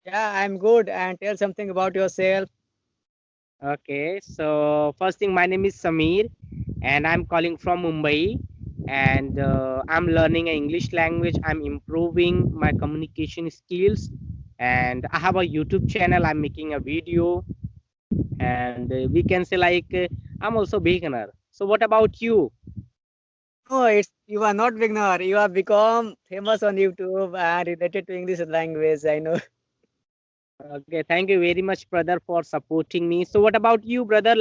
Yeah, I'm good. And tell something about yourself. Okay, so first thing, my name is Samir, and I'm calling from Mumbai, and I'm learning English language. I'm improving my communication skills, and I have a YouTube channel. I'm making a video, and we can say I'm also beginner. So what about you? No, it's you are not beginner. You have become famous on YouTube and related to English language. I know. Okay, thank you very much, brother, for supporting me. So what about you, brother?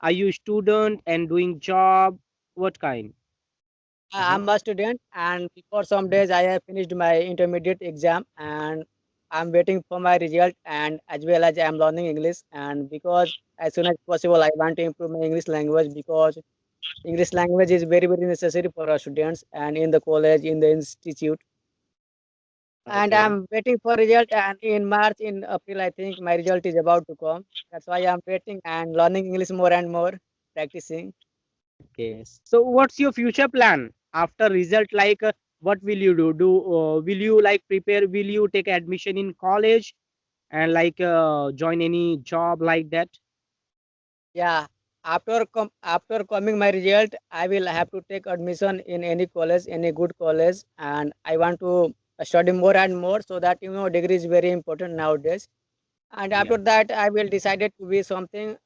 Are you student and doing job? What kind? Mhm. I'm a student, and before some days I have finished my intermediate exam, and I'm waiting for my result. And as well as I'm learning English, and because as soon as possible I want to improve my English language because English language is very necessary for our students and in the college, in the institute. And Okay. I'm waiting for result. And in March, in April, I think my result is about to come. That's why I'm waiting and learning English more and more, practicing. Okay. So what's your future plan after result? What will you do? Will you prepare? Will you take admission in college and join any job like that? Yeah. After coming my result, I will have to take admission in any college, any good college, and I want to study more and more so that degree is very important nowadays. And Yeah. after that, I will decided to be something.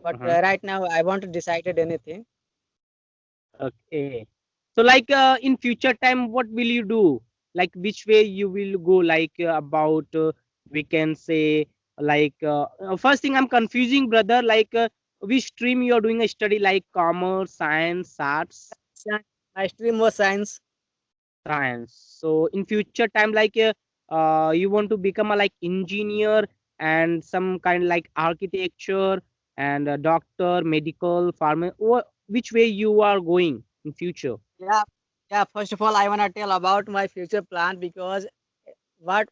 But Uh-huh. right now, I want to decided anything. Okay. So in future time, what will you do? Like which way you will go? About we can say first thing I'm confusing, brother. Which stream you are doing a study like commerce, science, arts? Science. My stream was science. Science. So in future time, you want to become a engineer and some kind like architecture and a doctor, medical, farmer. Which way you are going in future? Yeah, yeah. First of all, I wanna tell about my future plan because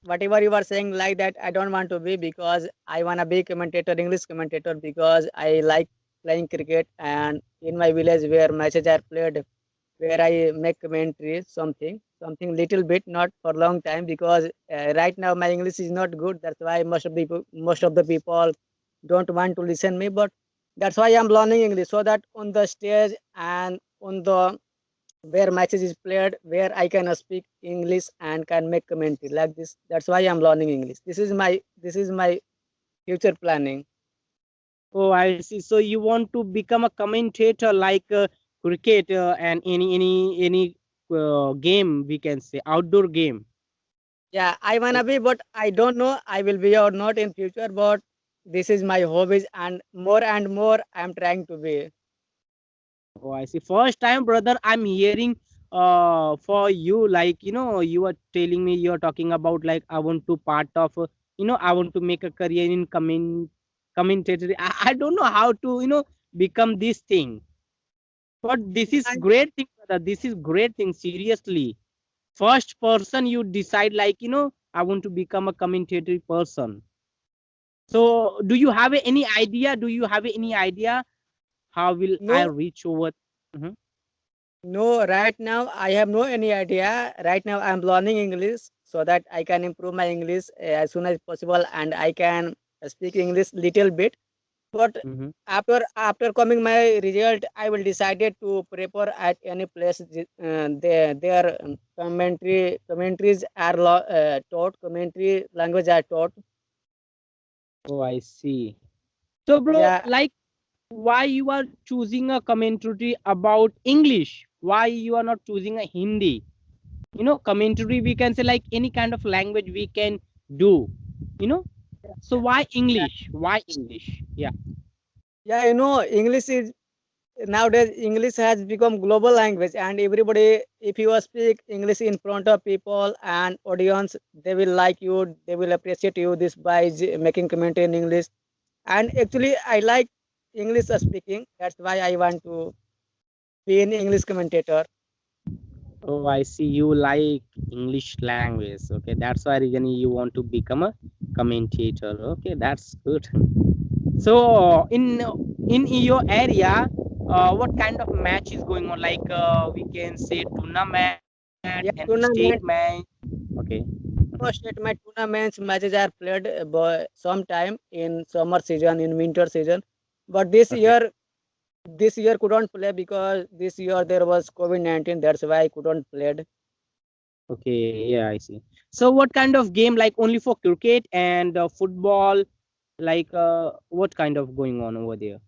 whatever you are saying like that, I don't want to be because I wanna be commentator, English commentator because I like playing cricket and in my village where matches are played, where I make commentary, something little bit, not for long time because right now my English is not good. That's why most of the people don't want to listen me, but that's why I'm learning English so that on the stage and on the where matches is played, where I can speak English and can make commentary like this. That's why I'm learning English. This is my future planning. Oh, I see. So you want to become a commentator cricket and any game, we can say outdoor game. Yeah, I wanna be, but I don't know I will be or not in future. But this is my hobbies, and more I'm trying to be. Oh, I see. First time, brother, I'm hearing for you, you are telling me you're talking about I want to part of I want to make a career in commentator. I don't know how to become this thing. But this is And great thing, brother. This is great thing, seriously. First person you decide I want to become a commentator person. So do you have any idea? Do you have any idea how will I no, reach over? Mhm. no, right now I have no any idea. Right now I'm learning English so that I can improve my English as soon as possible, and I can speak English little bit. But Mhm. after coming my result, I will decided to prepare at any place. Their commentaries are taught. Commentary language are taught. Oh, I see. So, bro, Yeah, why you are choosing a commentary about English? Why you are not choosing a Hindi? Commentary we can say any kind of language we can do. You know. So yeah, why yeah. English? Why English? Yeah. Yeah, English is nowadays English has become global language, and everybody, if you speak English in front of people and audience, they will like you. They will appreciate you this by making comment in English. And actually, I like English speaking. That's why I want to be an English commentator. Oh, I see you like English language. Okay, that's why reason you want to become a commentator. Okay, that's good. So in your area, what kind of match is going on? We can say tournament and Yeah, state tournament. match. Okay. Mhm. almost at my tournaments matches are played sometime in summer season, in winter season. But Okay. this year couldn't play because this year there was COVID-19. That's why I couldn't play. Okay, yeah, I see. So what kind of game, like only for cricket and football, like what kind of going on over there?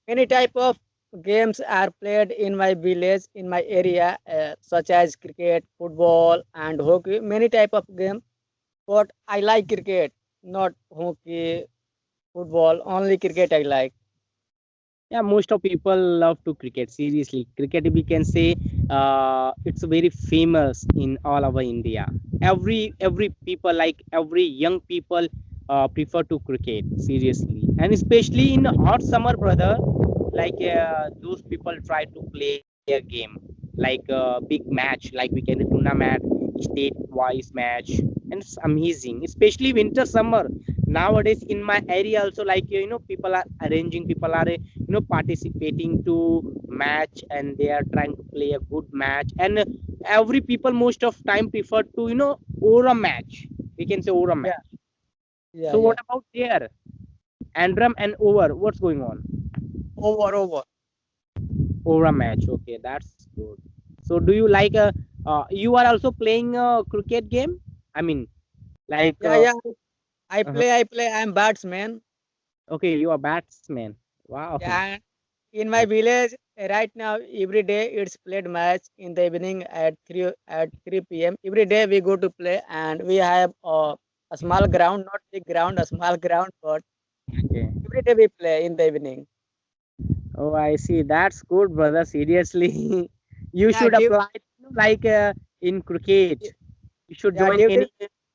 Many type of games are played in my village, in my area, such as cricket, football, and hockey. Many type of game. But I like cricket, not hockey, football. Only cricket I like. Yeah, most of people love to cricket. Seriously, cricket we can say it's very famous in all over India. Every people, like every young people prefer to cricket. Seriously, and especially in hot summer, brother. Like those people try to play a game, like a big match, like we can do tournament, state wise match, and it's amazing. Especially winter summer nowadays in my area also, like people are arranging, people are participating to match, and they are trying to play a good match, and every people most of time prefer to over a match, we can say over a Yeah, match. yeah, So what yeah. about there, andrum and over, what's going on? Over. Over a match, okay, that's good. So do you like you are also playing a cricket game, I mean, like Yeah, yeah. uh-huh. I play. I'm batsman. Okay, you are batsman, wow. Yeah, in my village right now, every day it's played match in the evening at 3 p.m. Every day we go to play, and we have a small ground, not big ground, a small ground, but Okay. every day we play in the evening. Oh, I see. That's good, brother. Seriously, you Yeah, should apply like in cricket. You should yeah, join any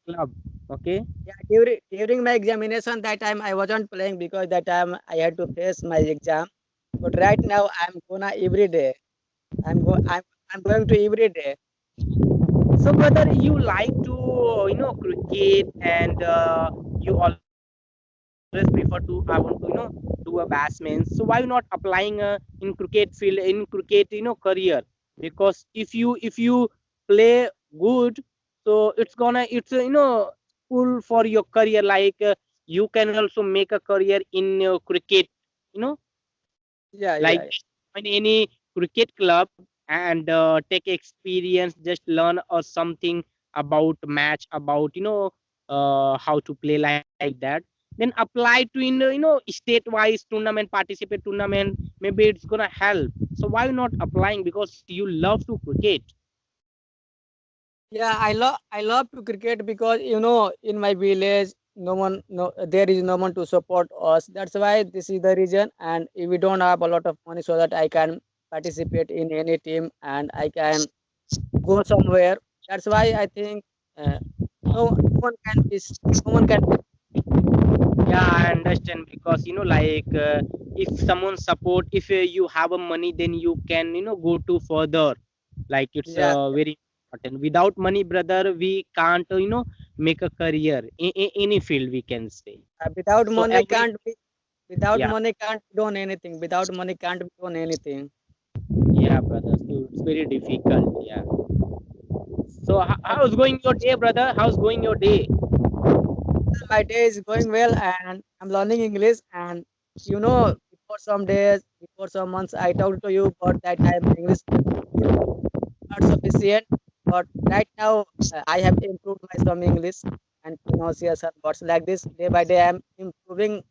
club. Okay. during my examination that time I wasn't playing because that time I had to face my exam. But right now I'm gonna every day. I'm going to every day. So, brother, you like to cricket, and you always prefer to I want to do a batsman. So why you not applying in cricket field, in cricket career? Because if you play good, so it's full for your career. Like you can also make a career in cricket. You know, Yeah, like yeah, join any cricket club and take experience, just learn or something about match, about how to play like that, then apply to in state wise tournament, participate tournament, maybe it's gonna help. So why not applying? Because you love to cricket. yeah. I love to cricket because in my village no there is no one to support us. That's why this is the reason. And if we don't have a lot of money, so that I can participate in any team and I can go somewhere. That's why I think no one can be no one can. Yeah, I understand, because like if someone support, if you have a money, then you can go to further, like it's Yeah, very important. Without money, brother, we can't make a career in any field, we can say. without So money every, can't be. Without yeah, money can't be done anything. Without money can't be done anything. yeah, brother, so it's very difficult, yeah. So how's going your day, brother? How's going your day? My day is going well and I'm learning English. And before some days, before some months, I talked to you, but that time my English is not sufficient. But right now, I have improved my some English and pronunciation words like this. Day by day, I'm improving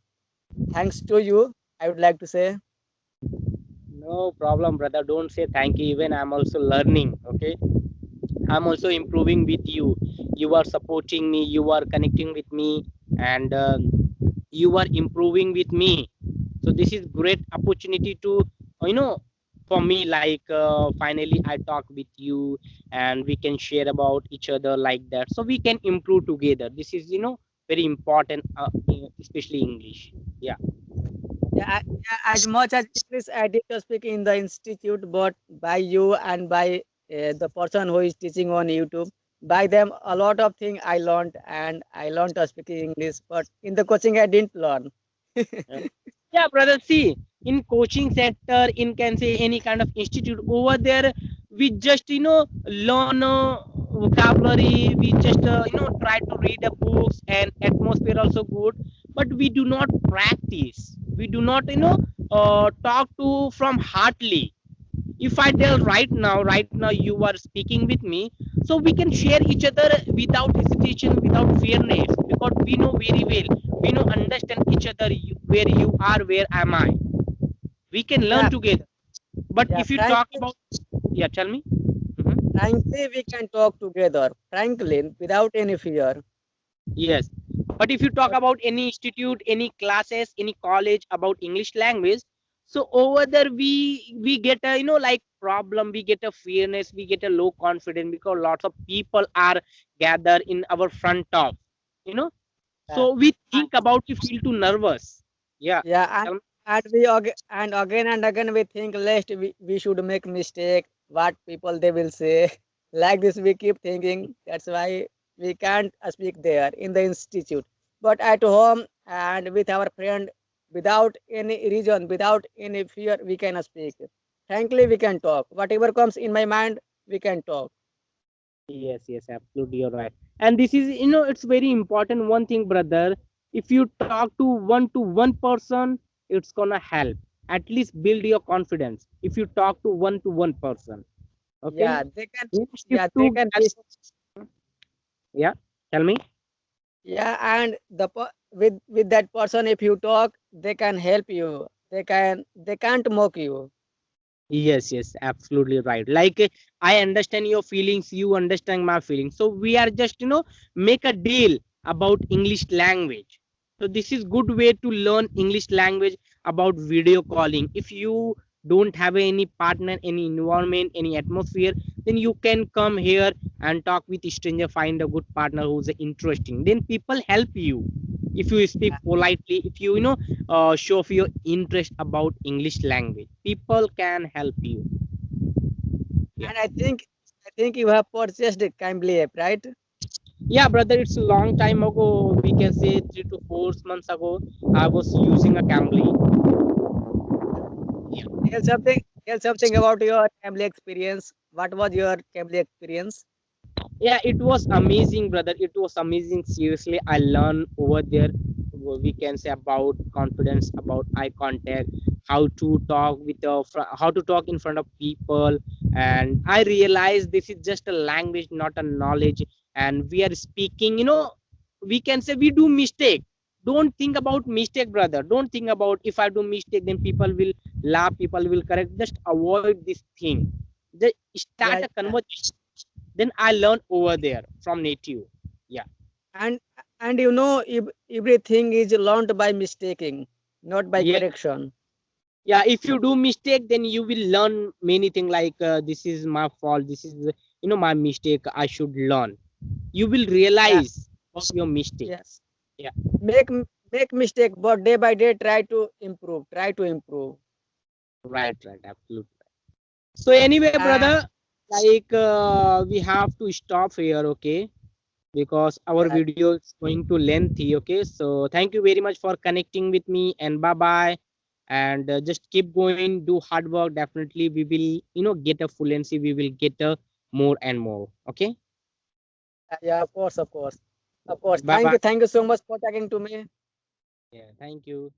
thanks to you. I would like to say. No problem, brother, don't say thank you. Even I'm also learning, okay. I'm also improving with you. You are supporting me, you are connecting with me, and you are improving with me. So this is great opportunity to you know for me, like finally I talk with you, and we can share about each other like that, so we can improve together. This is very important, especially English. Yeah. Yeah, as much as English I did to speak in the institute, but by you and by the person who is teaching on YouTube, by them a lot of things I learned, and I learned to speak English. But in the coaching, I didn't learn. Yeah, yeah, brother. See, in coaching center, in can say any kind of institute over there, we just learn vocabulary. We just try to read the books, and atmosphere also good, but we do not practice. We do not talk to from heartily. If I tell right now you are speaking with me, so we can share each other without hesitation, without fearness, because we know very well, we know understand each other, where you are, where am I, we can learn Yeah, together. But yeah. if you talk about, yeah, tell me. Mhm. Frankly, we can talk together. Frankly, without any fear. Yes, but if you talk about any institute, any classes, any college about English language, so over there we get a like problem, we get a fearness, we get a low confidence, because lots of people are gathered in our front of, you know. Yeah, So we think about, we feel too nervous. Yeah. yeah, Tell me. and again and again we think lest we should make mistake. What people they will say. Like this, we keep thinking. That's why we can't speak there in the institute. But at home and with our friend, without any reason, without any fear, we can speak. Frankly, we can talk. Whatever comes in my mind, we can talk. Yes, yes, absolutely, you're right. And this is, it's very important one thing, brother. If you talk to one person, it's gonna help. At least build your confidence. If you talk to one person, okay. Yeah, they can. Next, if Yeah, they to can be. as yeah, tell me. Yeah, and with that person, if you talk, they can help you. They can't mock you. Yes, yes, absolutely right. Like I understand your feelings, you understand my feelings. So we are just, make a deal about English language. So this is good way to learn English language about video calling. If you don't have any partner, any environment, any atmosphere, then you can come here and talk with stranger, find a good partner who's interesting. Then people help you. If you speak politely, if show of your interest about English language, people can help you. Yeah. And I think you have purchased a Cambly app, right? Yeah, brother, it's a long time ago. We can say 3 to 4 months ago. I was using a Cambly. Yeah. Tell something about your Cambly experience. What was your Cambly experience? Yeah, it was amazing, brother, it was amazing. Seriously, I learned over there, we can say, about confidence, about eye contact, how to talk with how to talk in front of people. And I realized this is just a language, not a knowledge. And we are speaking, we can say we do mistake. Don't think about mistake, brother. Don't think about, if I do mistake, then people will laugh, people will correct. Just avoid this thing. Just start Yeah, a conversation. Then I learned over there from native. Yeah. and everything is learned by mistaking, not by Yeah. correction. Yeah, if you do mistake, then you will learn many things, like this is my fault, this is my mistake, I should learn. You will Yeah, realize of your yeah. mistakes. Yeah. Make mistake, but day by day try to improve. Try to improve. Right, right, absolutely. So anyway, And brother, like we have to stop here, okay, because our yeah, video is going to lengthy. Okay, so thank you very much for connecting with me, and bye bye. And just keep going, do hard work. Definitely we will get a fluency, we will get a more and more. Okay. yeah, of course, of course, of course. Bye bye. Thank you so much for talking to me. Yeah, thank you.